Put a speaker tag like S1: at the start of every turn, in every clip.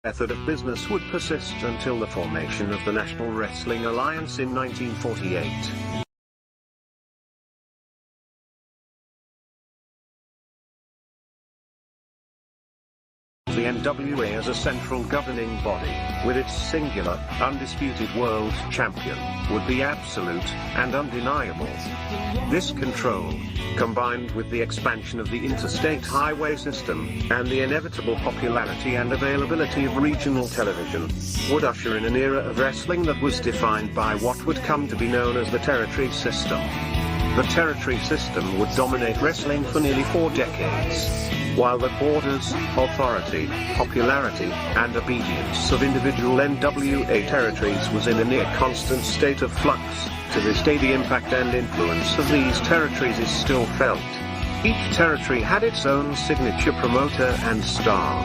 S1: method of business would persist until the formation of the National Wrestling Alliance in 1948. The NWA as a central governing body, with its singular, undisputed world champion, would be absolute and undeniable. This control, combined with the expansion of the interstate highway system, and the inevitable popularity and availability of regional television, would usher in an era of wrestling that was defined by what would come to be known as the territory system. The territory system would dominate wrestling for nearly 4 decades. While the borders, authority, popularity, and obedience of individual NWA territories was in a near constant state of flux, to this day the impact and influence of these territories is still felt. Each territory had its own signature promoter and star.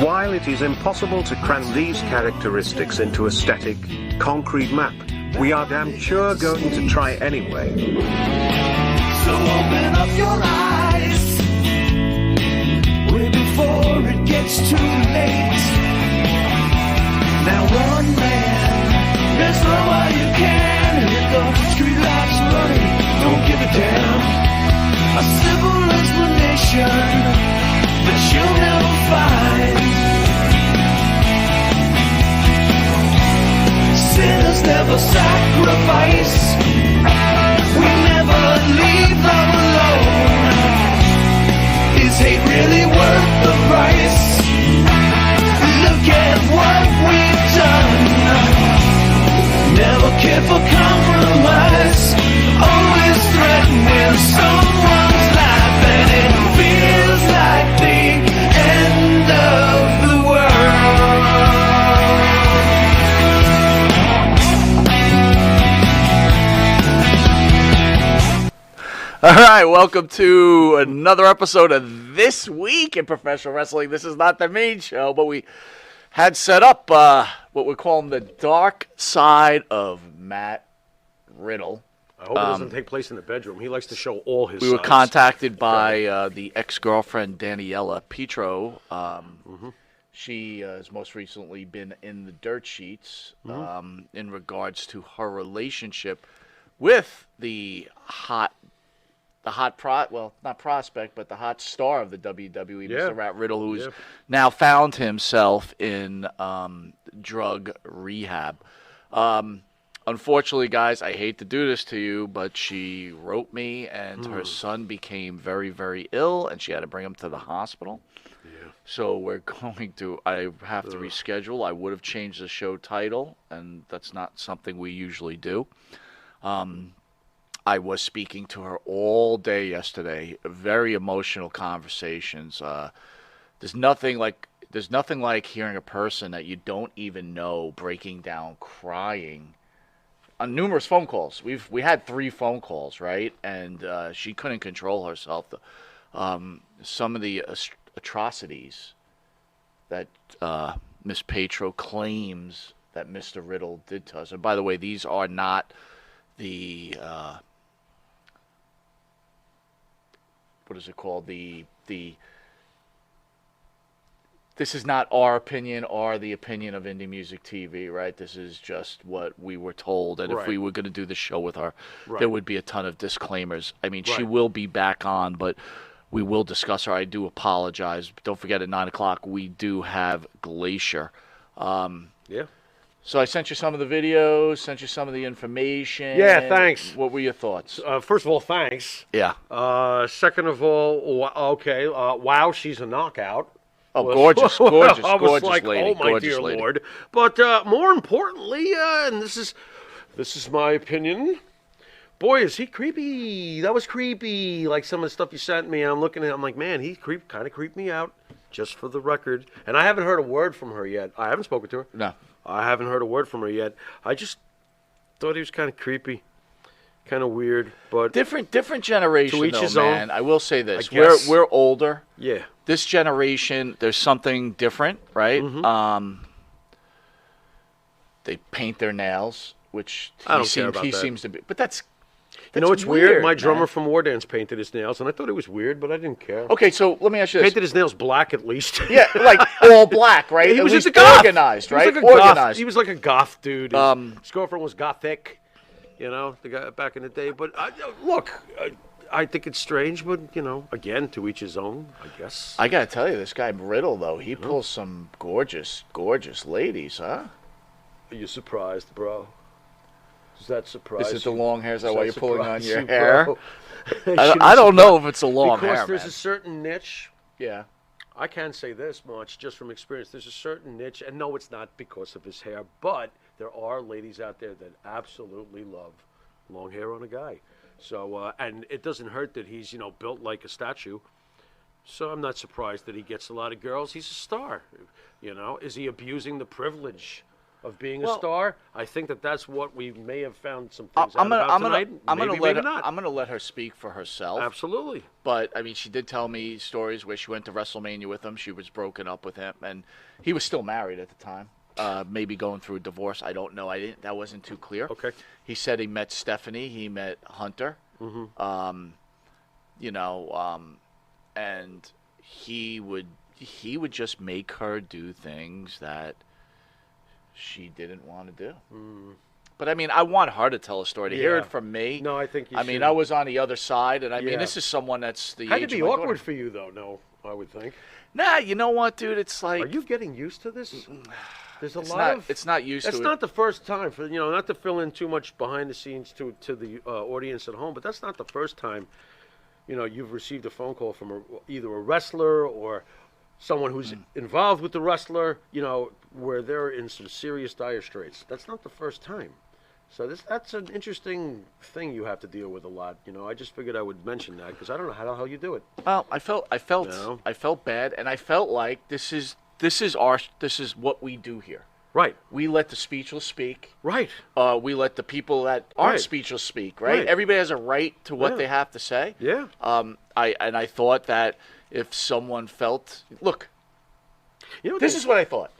S1: While it is impossible to cram these characteristics into a static, concrete map, we are damn sure going to try anyway.
S2: So open up your eyes before it gets too late. Now run, man, as slow as you can. Here comes the street lights running, don't give a damn. A simple explanation that you'll never find. Sinners never sacrifice. We never leave them alone. Is hate really worth the price? Look at what we've done. Never care for compromise. Always threatening someone's life, and it feels like the end of the world.
S3: All right, welcome to another episode of This Week in Professional Wrestling. This is not the main show, but we had set up what we're calling the dark side of Matt Riddle.
S4: I hope it doesn't take place in the bedroom. He likes to show all his
S3: We were
S4: sides.
S3: contacted by the ex-girlfriend Daniela Petro. She has most recently been in the dirt sheets in regards to her relationship with the hot not prospect, but the hot star of the WWE, Mr. Matt Riddle, who's now found himself in drug rehab. Unfortunately, guys, I hate to do this to you, but she wrote me, and her son became very, very ill, and she had to bring him to the hospital. Yeah. So we're going to, I have to reschedule. I would have changed the show title, and that's not something we usually do. I was speaking to her all day yesterday. Very emotional conversations. There's nothing like hearing a person that you don't even know breaking down, crying on numerous phone calls. We had 3 phone calls, right? And she couldn't control herself. Some of the atrocities that Miss Petro claims that Mr. Riddle did to us. And by the way, these are not the what is it called? This is not our opinion or the opinion of Indie Music TV, right? This is just what we were told. And if we were going to do the show with her, there would be a ton of disclaimers. I mean, she will be back on, but we will discuss her. I do apologize. Don't forget, at 9 o'clock, we do have Glacier. So I sent you some of the videos, sent you some of the information.
S4: Yeah, thanks.
S3: What were your thoughts?
S4: First of all, thanks.
S3: Yeah.
S4: Second of all, okay, wow, she's a knockout.
S3: Oh, gorgeous, gorgeous,
S4: I was
S3: gorgeous
S4: like,
S3: lady.
S4: oh my
S3: gorgeous
S4: dear
S3: lady.
S4: Lord. But more importantly, and this is my opinion, boy, is he creepy. That was creepy. Like some of the stuff you sent me, I'm looking at it, I'm like, man, he kind of creeped me out, just for the record. And I haven't heard a word from her yet. I haven't spoken to her.
S3: No.
S4: I haven't heard a word from her yet. I just thought he was kind of creepy, kind of weird, but
S3: different generation,
S4: to each
S3: though,
S4: his
S3: man.
S4: own.
S3: I will say this:
S4: I guess.
S3: we're older.
S4: Yeah.
S3: This generation, there's something different, right? They paint their nails, which
S4: I don't care about
S3: he
S4: that.
S3: seems to be. But that's
S4: You know,
S3: That's
S4: it's weird. My
S3: man.
S4: drummer from War Dance painted his nails, and I thought it was weird, but I didn't care.
S3: Okay, so let me ask you this.
S4: Painted his nails black at least.
S3: Yeah, like all black, right?
S4: He
S3: At
S4: was
S3: least
S4: into goth.
S3: organized, right?
S4: He was like a
S3: Organized.
S4: goth. He was like a goth dude. His girlfriend was gothic, you know, the guy back in the day. But look, I think it's strange, but you know, again, to each his own, I guess.
S3: I gotta tell you, this guy Riddle, though, he pulls some gorgeous, gorgeous ladies, huh?
S4: Are you surprised, bro? Does that surprise
S3: Is it the
S4: you?
S3: long hair? Is that
S4: Does
S3: why
S4: that
S3: you're pulling on
S4: surprise
S3: your
S4: you,
S3: hair?
S4: bro?
S3: I don't know if it's a long
S4: because
S3: hair,
S4: there's
S3: man.
S4: a certain niche.
S3: Yeah.
S4: I can't say this much just from experience. There's a certain niche, and no, it's not because of his hair, but there are ladies out there that absolutely love long hair on a guy. So, and it doesn't hurt that he's, you know, built like a statue. So I'm not surprised that he gets a lot of girls. He's a star. You know, is he abusing the privilege of being a star? I think that that's what we may have found some things out about tonight. Maybe not.
S3: I'm gonna let her speak for herself.
S4: Absolutely.
S3: But I mean, she did tell me stories where she went to WrestleMania with him. She was broken up with him, and he was still married at the time. Maybe going through a divorce. I don't know. That wasn't too clear.
S4: Okay.
S3: He said he met Stephanie. He met Hunter. Mm-hmm. You know, and he would just make her do things that she didn't want to do. But I mean, I want her to tell a story, to hear it from me.
S4: No, I think you should.
S3: mean, I was on the other side, and I mean, this is someone that's the
S4: Had
S3: age
S4: to be
S3: of my
S4: awkward
S3: daughter.
S4: for you, though, no, I would think.
S3: Nah, you know what, dude? It's like...
S4: Are you getting used to this? There's a
S3: it's
S4: lot
S3: not,
S4: of...
S3: It's not used
S4: That's
S3: to
S4: not
S3: it.
S4: the first time, for you know, not to fill in too much behind the scenes to the audience at home, but that's not the first time, you know, you've received a phone call from either a wrestler or someone who's involved with the wrestler, you know, where they're in some serious dire straits. That's not the first time. So that's an interesting thing you have to deal with a lot. You know, I just figured I would mention that because I don't know how the hell you do it.
S3: Well, I felt bad, and I felt like this is what we do here.
S4: Right.
S3: We let the speechless speak.
S4: Right.
S3: We let the people that aren't
S4: Right.
S3: speechless speak. Right?
S4: Right.
S3: Everybody has a right to what
S4: Yeah.
S3: they have to say.
S4: Yeah.
S3: I thought that if someone felt, look,
S4: You know,
S3: this is what I thought.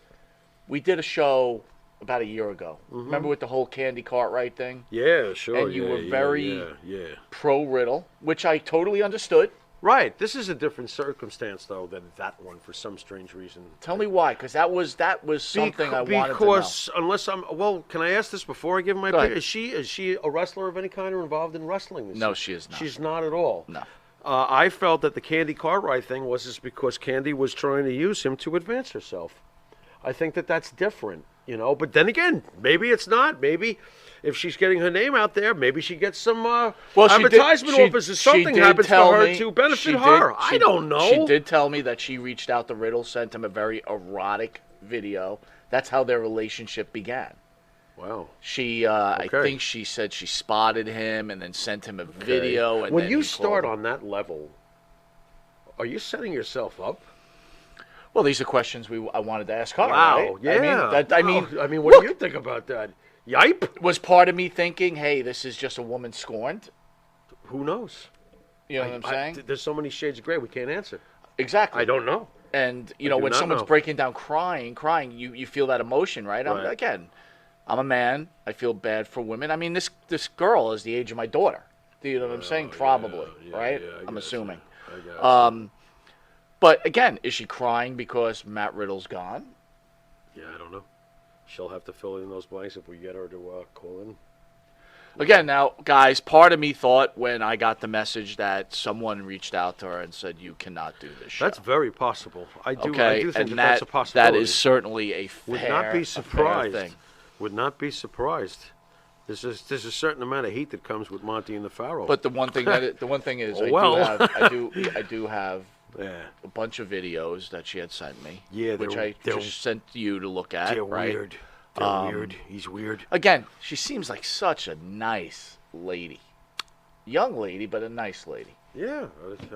S3: We did a show about a year ago. Remember with the whole Candy Cartwright thing?
S4: Yeah, sure.
S3: And you
S4: yeah,
S3: were
S4: yeah,
S3: very
S4: yeah.
S3: pro Riddle, which I totally understood.
S4: Right. This is a different circumstance, though, than that one for some strange reason.
S3: Tell me why, because that was something I wanted to know.
S4: Because unless can I ask this before I give my
S3: Go
S4: opinion?
S3: ahead.
S4: Is she a wrestler of any kind or involved in wrestling?
S3: No, she is not.
S4: She's not at all.
S3: No.
S4: I felt that the Candy Cartwright thing was because Candy was trying to use him to advance herself. I think that that's different, you know. But then again, maybe it's not. Maybe if she's getting her name out there, maybe she gets some advertisement offers or something happens for her to benefit her. I don't know.
S3: She did tell me that she reached out to Riddle, sent him a very erotic video. That's how their relationship began.
S4: Wow.
S3: I think she said she spotted him and then sent him a video. And
S4: when
S3: then
S4: you
S3: he
S4: start
S3: called.
S4: on that level, are you setting yourself up?
S3: Well, these are questions I wanted to ask her.
S4: Wow.
S3: Right?
S4: Yeah.
S3: I mean,
S4: what do you think about that? Yipe.
S3: Was part of me thinking, hey, this is just a woman scorned?
S4: Who knows?
S3: You know what I'm saying?
S4: There's so many shades of gray we can't answer.
S3: Exactly.
S4: I don't know.
S3: And, you
S4: I
S3: know,
S4: do
S3: when
S4: not
S3: someone's
S4: know.
S3: breaking down crying, you feel that emotion, right?
S4: Right.
S3: Again, I'm a man. I feel bad for women. I mean, this girl is the age of my daughter. Do you know what I'm saying? Probably, right? I'm assuming.
S4: I guess.
S3: But, again, is she crying because Matt Riddle's gone?
S4: Yeah, I don't know. She'll have to fill in those blanks if we get her to call in.
S3: Again, now, guys, part of me thought when I got the message that someone reached out to her and said, you cannot do this show.
S4: That's very possible. I do think
S3: and
S4: that's a possibility.
S3: that is certainly a fair,
S4: Would not be surprised.
S3: thing.
S4: Would not be surprised. There's a certain amount of heat that comes with Monty and the Pharaoh.
S3: But the one thing is, I do have
S4: yeah.
S3: a bunch of videos that she had sent me,
S4: Yeah,
S3: which I just sent to you to look at.
S4: They're
S3: right?
S4: weird. They're weird. He's weird.
S3: Again, she seems like such a nice lady, young lady, but a nice lady.
S4: Yeah,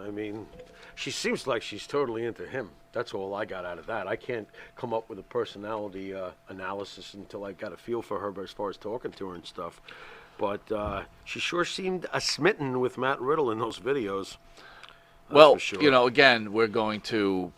S4: I mean, she seems like she's totally into him. That's all I got out of that. I can't come up with a personality analysis until I got a feel for her as far as talking to her and stuff. But she sure seemed smitten with Matt Riddle in those videos.
S3: Well,
S4: for sure.
S3: you know, again, we're going to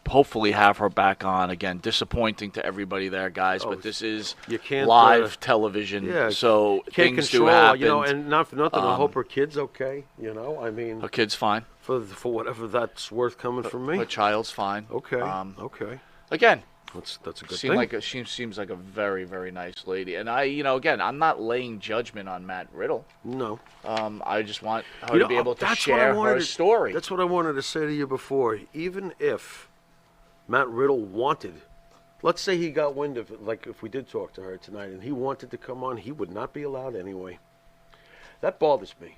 S3: hopefully have her back on again. Disappointing to everybody there, guys, but this is
S4: you can't,
S3: live television, so
S4: can't
S3: things
S4: control,
S3: do happen.
S4: you know, and not for nothing. I hope her kid's okay. You know, I mean,
S3: her kid's fine.
S4: For whatever that's worth coming from me.
S3: Her child's fine.
S4: Okay. Okay.
S3: Again,
S4: that's a good thing.
S3: She seems like a very, very nice lady, and again, I'm not laying judgment on Matt Riddle.
S4: No.
S3: I just want her to be able to share her story.
S4: That's what I wanted to say to you before. Even if Matt Riddle wanted, let's say he got wind of it, like if we did talk to her tonight, and he wanted to come on, he would not be allowed anyway. That bothers me.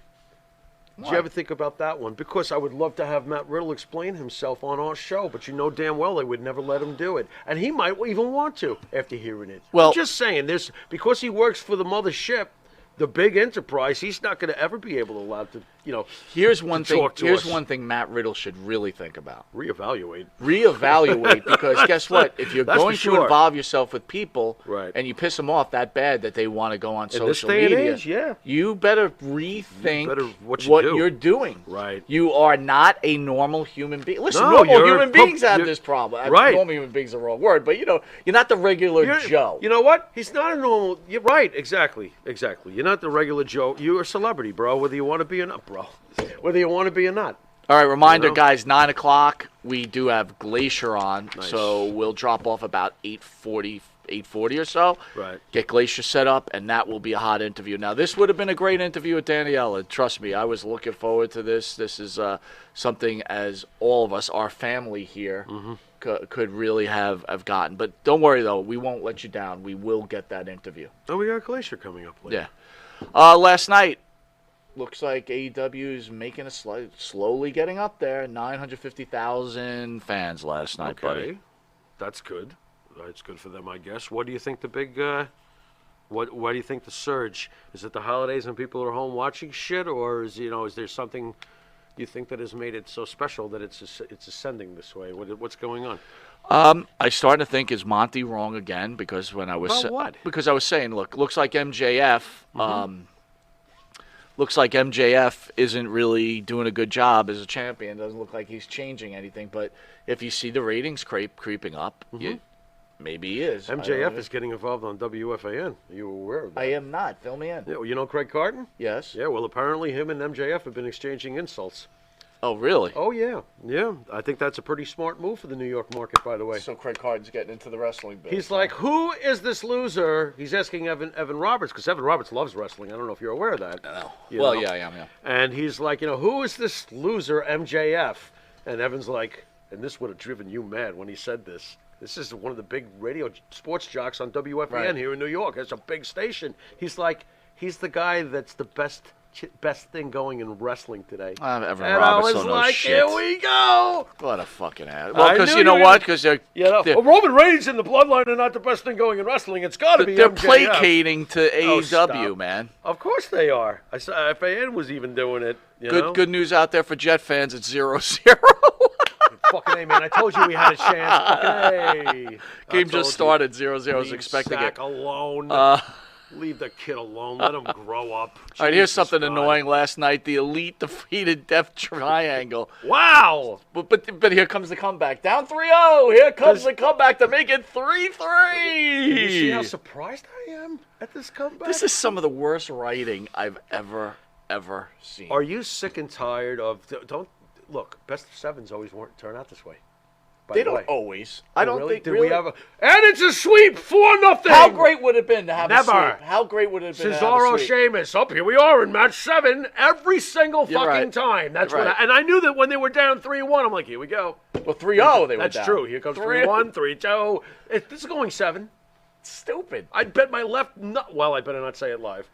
S4: Did you ever think about that one? Because I would love to have Matt Riddle explain himself on our show, but you know damn well they would never let him do it. And he might even want to after hearing it. Well, I'm just saying, because he works for the mothership, the big enterprise, he's not going to ever be able to allow to, you know.
S3: Here's one thing Matt Riddle should really think about.
S4: Reevaluate,
S3: because guess what? If you're going to involve yourself with people, and you piss them off that bad that they want to go on social media, you better rethink what you're doing.
S4: Right.
S3: You are not a normal human being. Listen, normal human beings have this problem.
S4: Right.
S3: Normal human beings are the wrong word, but you're not the regular Joe.
S4: You know what? He's not a normal. You're right. Exactly. You're not the regular Joe. You're a celebrity, bro. Whether you want to be or not, bro. Whether you want to be or not.
S3: All right, reminder, guys, 9 o'clock, we do have Glacier on, so we'll drop off about 8:40 or so.
S4: Right.
S3: Get Glacier set up, and that will be a hot interview. Now, this would have been a great interview with Daniela. Trust me, I was looking forward to this. This is something as all of us, our family here, could really have gotten. But don't worry, though. We won't let you down. We will get that interview.
S4: Oh, we got Glacier coming up later.
S3: Yeah. Last night, looks like AEW is making a slowly getting up there. 950,000 fans last night, buddy.
S4: That's good. That's good for them, I guess. What do you think the big? Why do you think the surge? Is it the holidays and people are home watching shit, or is there something you think that has made it so special that it's ascending this way? What's going on?
S3: I started to think, is Monty wrong again? Because when I was
S4: what?
S3: Because I was saying, looks like MJF. Looks like MJF isn't really doing a good job as a champion. Doesn't look like he's changing anything. But if you see the ratings creeping up, maybe he is.
S4: MJF is getting involved on WFAN. Are you aware of that?
S3: I am not. Fill me in.
S4: Yeah, you know Craig Carton?
S3: Yes.
S4: Yeah, well, apparently him and MJF have been exchanging insults.
S3: Oh, really?
S4: Oh, yeah. Yeah. I think that's a pretty smart move for the New York market, by the way.
S3: So Craig Carton's getting into the wrestling business.
S4: He's like, who is this loser? He's asking Evan Roberts, because Evan Roberts loves wrestling. I don't know if you're aware of that.
S3: No.
S4: Yeah,
S3: I am, yeah.
S4: And he's like, who is this loser, MJF? And Evan's like, and this would have driven you mad when he said this. This is one of the big radio sports jocks on WFAN here in New York. It's a big station. He's like, he's the guy that's the best thing going in wrestling today.
S3: Evan
S4: and
S3: Roberts
S4: I was
S3: don't know
S4: like,
S3: shit.
S4: Here we go.
S3: What a fucking ass. Well, because you know what? Because they're
S4: Roman Reigns and the Bloodline are not the best thing going in wrestling. It's got to be
S3: they're
S4: MJF.
S3: Placating to AEW, man.
S4: Of course they are. I saw FAN was even doing it.
S3: Good news out there for Jet fans. It's 0-0.
S4: Fucking A, man. I told you we had a chance. Fucking A.
S3: Game just started. 0-0. I was expecting it.
S4: Alone. Leave the kid alone. Let him grow up.
S3: All right, here's something annoying. Last night, the Elite defeated Death Triangle.
S4: Wow!
S3: But here comes the comeback. Down 3-0. Here comes the comeback to make it 3-3.
S4: You see how surprised I am at this comeback?
S3: This is some of the worst writing I've ever seen.
S4: Are you sick and tired of... Don't... Look, best of sevens always turn out this way.
S3: They don't always. I don't think
S4: Did
S3: really.
S4: We have and it's a sweep, 4-0.
S3: How great would it have been to have
S4: Never.
S3: a sweep? How great would it have been
S4: Cesaro,
S3: to have a sweep?
S4: Sheamus, up here we are in match 7 every single fucking time. That's
S3: You're
S4: what
S3: right.
S4: and I knew that when they were down 3-1, I'm like, here we go.
S3: Well, 3-0 they were
S4: That's
S3: down.
S4: true. Here comes 3-1, 3-2. This is going 7.
S3: Stupid.
S4: I'd bet my left nut. Well, I better not say it live.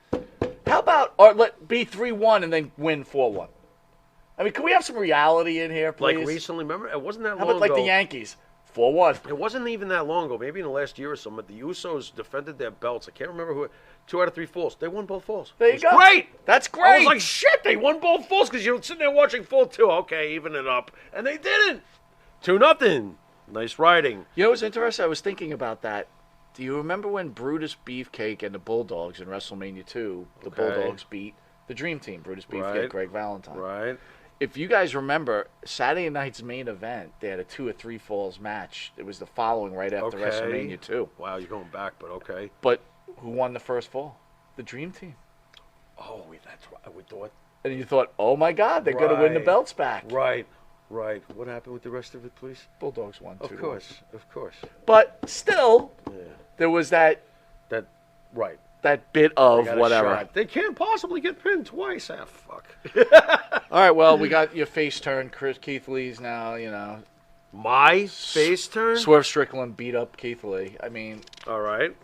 S3: How about let be 3-1 and then win 4-1? I mean, can we have some reality in here, please?
S4: Like recently, remember? It wasn't that
S3: How
S4: long
S3: about like
S4: ago.
S3: the Yankees? 4-1.
S4: It wasn't even that long ago. Maybe in the last year or so. But the Usos defended their belts. I can't remember who. 2 out of 3 falls. They won both falls.
S3: There you go.
S4: Great.
S3: That's great.
S4: I was like, shit. They won both falls because you're sitting there watching fall 2. Okay, even it up, and they didn't. 2-0. Nice riding.
S3: You know what's interesting? I was thinking about that. Do you remember when Brutus Beefcake and the Bulldogs in WrestleMania 2, the Bulldogs beat the Dream Team? Brutus Beefcake, Greg Valentine.
S4: Right.
S3: if you guys remember, Saturday night's main event, they had a 2 or 3 falls match. It was the following right after WrestleMania 2.
S4: Wow, you're going back, but okay.
S3: But who won the first fall? The Dream Team.
S4: Oh, that's what I would thought.
S3: And you thought, oh my God, they're going to win the belts back.
S4: Right. What happened with the rest of it, please?
S3: Bulldogs won 2
S4: Of course.
S3: But still, there was that
S4: Right.
S3: that bit of
S4: They got a
S3: whatever.
S4: shot. They can't possibly get pinned twice. Ah, fuck.
S3: All right, well, we got your face turned. Keith Lee's now,
S4: My face turn?
S3: Swerve Strickland beat up Keith Lee. I mean,
S4: All right.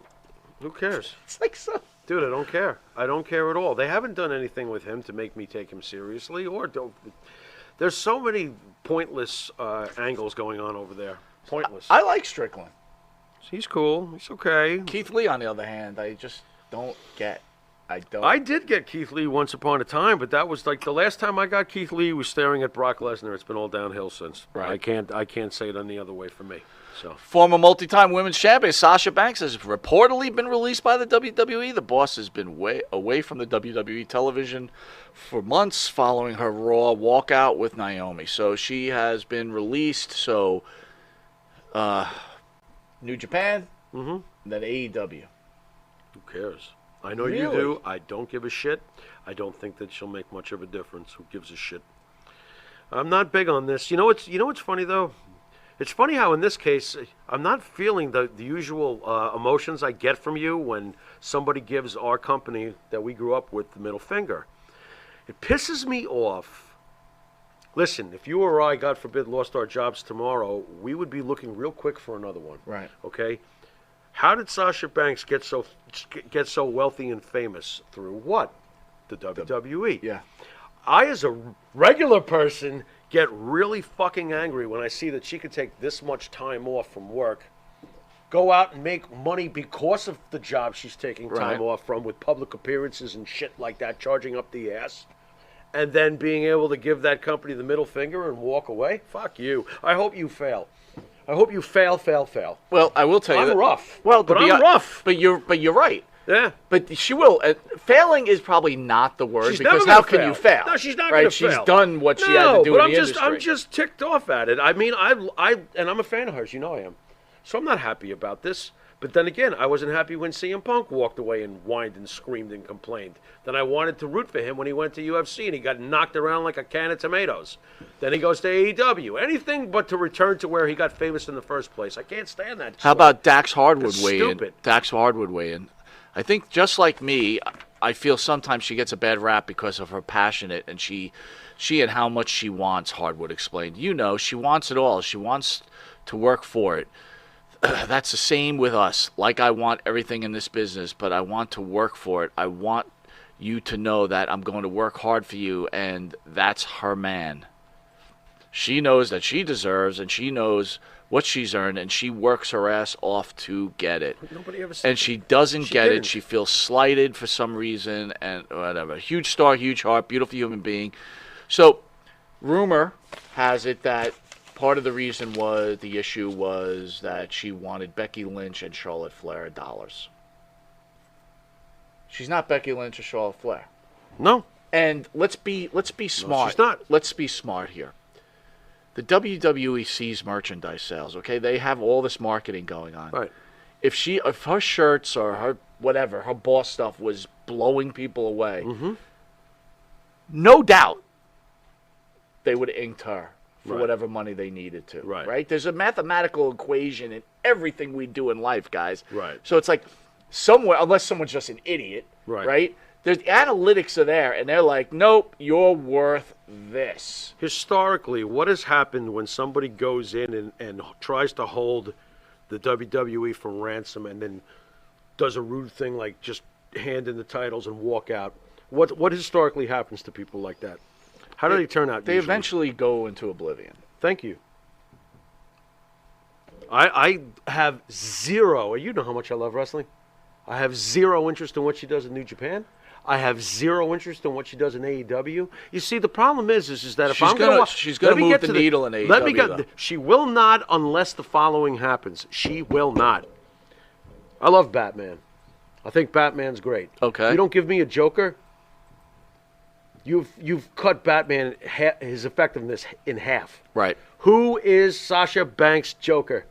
S4: Who cares?
S3: it's like so.
S4: Dude, I don't care. I don't care at all. They haven't done anything with him to make me take him seriously, or don't. There's so many pointless angles going on over there. Pointless.
S3: I like Strickland.
S4: He's cool. He's okay.
S3: Keith Lee, on the other hand, I just don't get.
S4: I did get Keith Lee once upon a time, but that was like the last time I got Keith Lee was staring at Brock Lesnar. It's been all downhill since.
S3: Right.
S4: I can't say it any other way for me. So
S3: Former multi-time women's champion Sasha Banks has reportedly been released by the WWE. The boss has been away from the WWE television for months following her Raw walkout with Naomi. So she has been released. So New Japan, and then AEW.
S4: who cares? I know you
S3: Really?
S4: do. I don't give a shit. I don't think that she'll make much of a difference. Who gives a shit? I'm not big on this. You know what's funny though? It's funny how in this case I'm not feeling the usual emotions I get from you when somebody gives our company that we grew up with the middle finger. It pisses me off. Listen, if you or I, God forbid, lost our jobs tomorrow, we would be looking real quick for another one.
S3: Right.
S4: Okay? How did Sasha Banks get so wealthy and famous? Through what? The WWE.
S3: Yeah.
S4: I, as a regular person, get really fucking angry when I see that she could take this much time off from work, go out and make money because of the job she's taking time
S3: Right.
S4: off from, with public appearances and shit like that, charging up the ass, and then being able to give that company the middle finger and walk away. Fuck you. I hope you fail. I hope you fail.
S3: Well, I will tell you.
S4: I'm
S3: that-
S4: rough.
S3: Well,
S4: but
S3: to be
S4: I'm
S3: hon-
S4: rough.
S3: But you're right.
S4: Yeah.
S3: But she will. Failing is probably not the word
S4: She's
S3: because
S4: never
S3: how
S4: gonna
S3: can you fail?
S4: No, she's not
S3: right?
S4: gonna
S3: She's
S4: fail.
S3: done what she had
S4: No,
S3: to do
S4: but
S3: in the industry.
S4: I'm just ticked off at it. I mean, and I'm a fan of hers. You know I am. So I'm not happy about this. But then again, I wasn't happy when CM Punk walked away and whined and screamed and complained. Then I wanted to root for him when he went to UFC and he got knocked around like a can of tomatoes. Then he goes to AEW. Anything but to return to where he got famous in the first place. I can't stand that.
S3: How about Dax Hardwood
S4: That's
S3: weigh in?
S4: stupid.
S3: Dax Hardwood weigh in. I think just like me, I feel sometimes she gets a bad rap because of her passionate and she and how much she wants. Hardwood explained. She wants it all. She wants to work for it. That's the same with us. Like I want everything in this business, but I want to work for it. I want you to know that I'm going to work hard for you, and that's her man. She knows that she deserves, and she knows what she's earned, and she works her ass off to get it.
S4: Nobody ever said
S3: And she doesn't
S4: She
S3: get
S4: didn't.
S3: it. She feels slighted for some reason, and whatever. Huge star, huge heart, beautiful human being. So, rumor has it that part of the reason the issue was that she wanted Becky Lynch and Charlotte Flair dollars. She's not Becky Lynch or Charlotte Flair.
S4: No.
S3: And let's be smart.
S4: she's not.
S3: Let's be smart here. The WWE sees merchandise sales, okay? They have all this marketing going on.
S4: Right.
S3: If her shirts or her whatever, her boss stuff was blowing people away, no doubt they would have inked her for
S4: Right.
S3: whatever money they needed to.
S4: Right.
S3: There's a mathematical equation in everything we do in life, guys.
S4: Right.
S3: So it's like somewhere, unless someone's just an idiot,
S4: Right.
S3: There's the analytics are there, and they're like, nope, you're worth this.
S4: Historically, what has happened when somebody goes in and tries to hold the WWE for ransom and then does a rude thing like just hand in the titles and walk out? What historically happens to people like that? How do they turn out?
S3: They
S4: usually?
S3: eventually go into oblivion.
S4: Thank you. I have zero. You know how much I love wrestling. I have zero interest in what she does in New Japan. I have zero interest in what she does in AEW. You see, the problem is that if
S3: She's
S4: I'm going
S3: gonna-
S4: to
S3: she's gonna move the needle in AEW, though.
S4: She will not unless the following happens. She will not. I love Batman. I think Batman's great.
S3: Okay.
S4: You don't give me a Joker. you've cut Batman his effectiveness in half.
S3: Right.
S4: Who is Sasha Banks' Joker?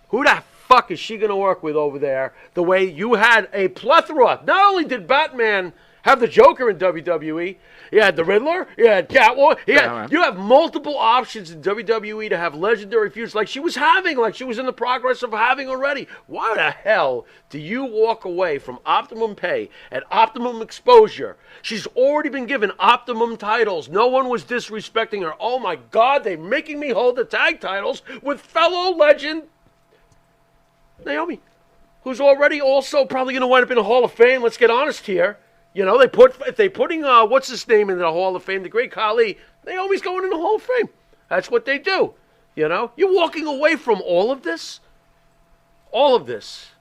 S4: Who the fuck is she going to work with over there? The way you had a plethora. Not only did Batman have the Joker in WWE, you had the Riddler, you had Catwoman. You have multiple options in WWE to have legendary feuds like she was in the progress of having already. Why the hell do you walk away from Optimum Pay and Optimum Exposure? She's already been given Optimum titles. No one was disrespecting her. Oh my God, they're making me hold the tag titles with fellow legend Naomi, who's already also probably going to wind up in the Hall of Fame. Let's get honest here. You know, if they're putting what's his name in the Hall of Fame, the Great Khali, Naomi's going in the Hall of Fame. That's what they do. You know, you're walking away from all of this. All of this.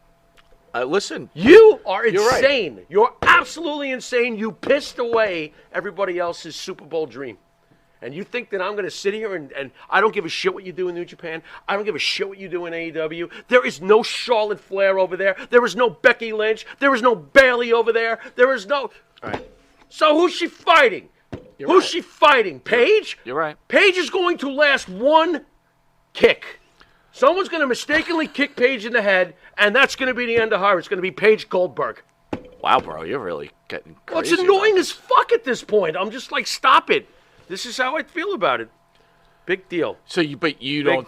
S3: Listen,
S4: you are insane.
S3: You're right.
S4: You're absolutely insane. You pissed away everybody else's Super Bowl dream. And you think that I'm going to sit here and I don't give a shit what you do in New Japan. I don't give a shit what you do in AEW. There is no Charlotte Flair over there. There is no Becky Lynch. There is no Bayley over there. There is no...
S3: All right.
S4: So who's she fighting? Who's she fighting? Paige?
S3: You're right.
S4: Paige is going to last one kick. Someone's going to mistakenly kick Paige in the head, and that's going to be the end of her. It's going to be Paige Goldberg.
S3: Wow, bro, you're really getting crazy.
S4: Well, it's annoying as fuck at this point. I'm just like, stop it. This is how I feel about it. Big deal.
S3: So you don't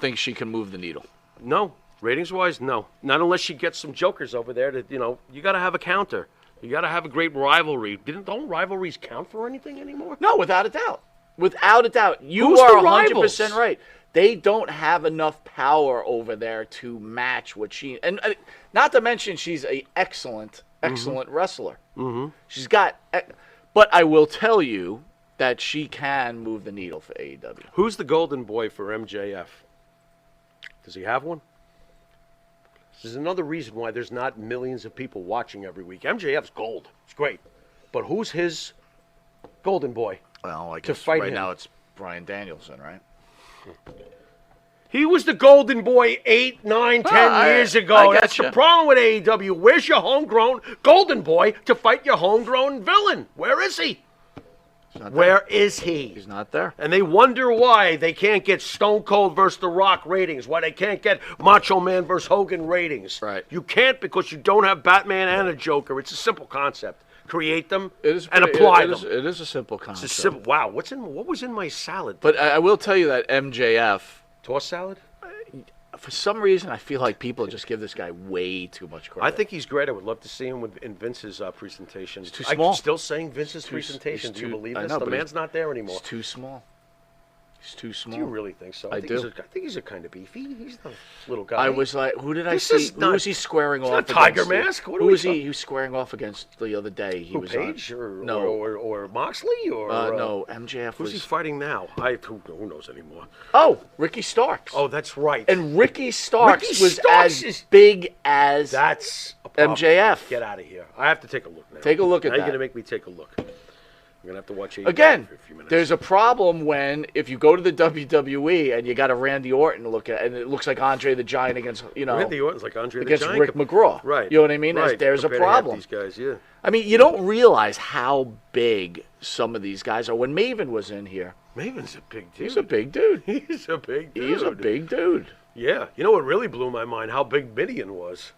S3: think she can move the needle?
S4: No, ratings wise, no. Not unless she gets some jokers over there. That you got to have a counter. You got to have a great rivalry. Don't rivalries count for anything anymore?
S3: No, without a doubt. Without a doubt, you
S4: Who's
S3: are
S4: the
S3: 100% right. They don't have enough power over there to match what she. And not to mention, she's an excellent wrestler. Mm-hmm. She's got. But I will tell you that she can move the needle for AEW.
S4: Who's the golden boy for MJF? Does he have one? This is another reason why there's not millions of people watching every week. MJF's gold. It's great. But who's his golden boy?
S3: Well, I guess right now it's Bryan Danielson, right?
S4: He was the golden boy 8, 9, 10 years ago. That's the problem with AEW. Where's your homegrown golden boy to fight your homegrown villain? Where is he? Where is he?
S3: He's not there.
S4: And they wonder why they can't get Stone Cold versus The Rock ratings, why they can't get Macho Man versus Hogan ratings.
S3: Right.
S4: You can't because you don't have Batman and a Joker. It's a simple concept. Create them and apply them.
S3: It is a simple concept.
S4: It's a simple. Wow, what was in my salad?
S3: But I will tell you that MJF...
S4: Tossed salad?
S3: For some reason, I feel like people just give this guy way too much credit.
S4: I think he's great. I would love to see him in Vince's presentation.
S3: He's too small.
S4: I'm still saying Vince's presentation. Do you believe this? The man's not there anymore.
S3: He's too small. He's too small.
S4: Do you really think so?
S3: I do.
S4: I think he's a kind of beefy. He's the little guy.
S3: I was like, who did I see? Who was he squaring off against?
S4: Tiger Mask?
S3: Who was he squaring off against the other day? He was
S4: Paige or Moxley or
S3: no, MJF.
S4: Who's he fighting now? Who knows anymore?
S3: Oh, Ricky Starks.
S4: Oh, that's right.
S3: And Ricky Starks was as big as
S4: that's
S3: MJF.
S4: Get out of here. I have to take a look now.
S3: Take a look at that.
S4: Now you're going to make me take a look. I'm going to have to watch it
S3: again.
S4: For a few minutes.
S3: There's a problem if you go to the WWE and you got a Randy Orton look at, and it looks like Andre the Giant against
S4: Randy Orton's like Andre the
S3: against
S4: Giant
S3: Rick McGraw.
S4: Right.
S3: You know what I mean?
S4: Right.
S3: There's a problem.
S4: These guys, yeah.
S3: I mean, you don't realize how big some of these guys are. When Maven was in here,
S4: Maven's a big dude.
S3: He's a big dude.
S4: He's a big dude.
S3: He's a big dude.
S4: Yeah. You know what really blew my mind? How big Midian was.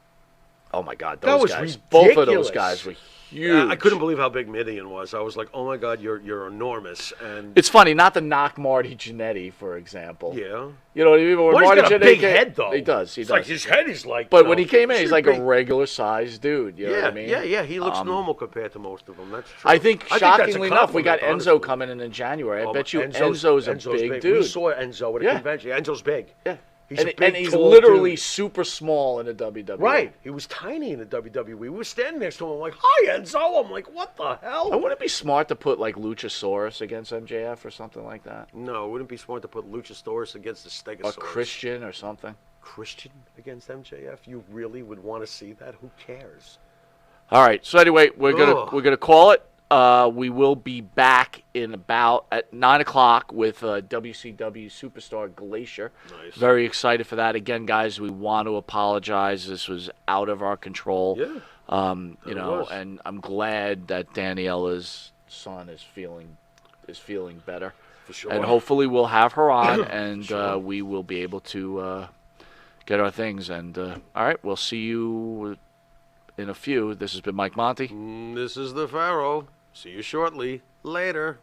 S3: Oh my God,
S4: that was
S3: guys!
S4: Ridiculous.
S3: Both of those guys were huge.
S4: I couldn't believe how big Midian was. I was like, oh my God, you're enormous. And
S3: it's funny not to knock Marty Jannetty, for example.
S4: Yeah.
S3: You know what I mean? When
S4: Marty's got a big head, though.
S3: He does. He
S4: it's
S3: does.
S4: Like his head is like.
S3: But when he came in, he's like a regular-sized dude. You know what I mean?
S4: Yeah. He looks normal compared to most of them. That's true.
S3: I think shockingly enough, we got Enzo coming in January. I bet you Enzo's a big dude.
S4: We saw Enzo at a convention. Enzo's big.
S3: Yeah.
S4: And
S3: he's literally super small in the WWE.
S4: Right. He was tiny in the WWE. We were standing next to him. I'm like, hi, Enzo. I'm like, what the hell?
S3: Wouldn't it be smart to put, like, Luchasaurus against MJF or something like that?
S4: No, it wouldn't be smart to put Luchasaurus against the Stegosaurus.
S3: Or Christian or something.
S4: Christian against MJF? You really would want to see that? Who cares?
S3: All right. So, anyway, we're gonna call it. We will be back in about at 9 o'clock with WCW Superstar Glacier.
S4: Nice.
S3: Very excited for that. Again, guys, we want to apologize. This was out of our control.
S4: Yeah.
S3: And I'm glad that Danielle is son is feeling better.
S4: For sure.
S3: And hopefully we'll have her on, and we will be able to get our things. And all right, we'll see you in a few. This has been Mike Monty.
S4: This is the Pharaoh. See you shortly. Later.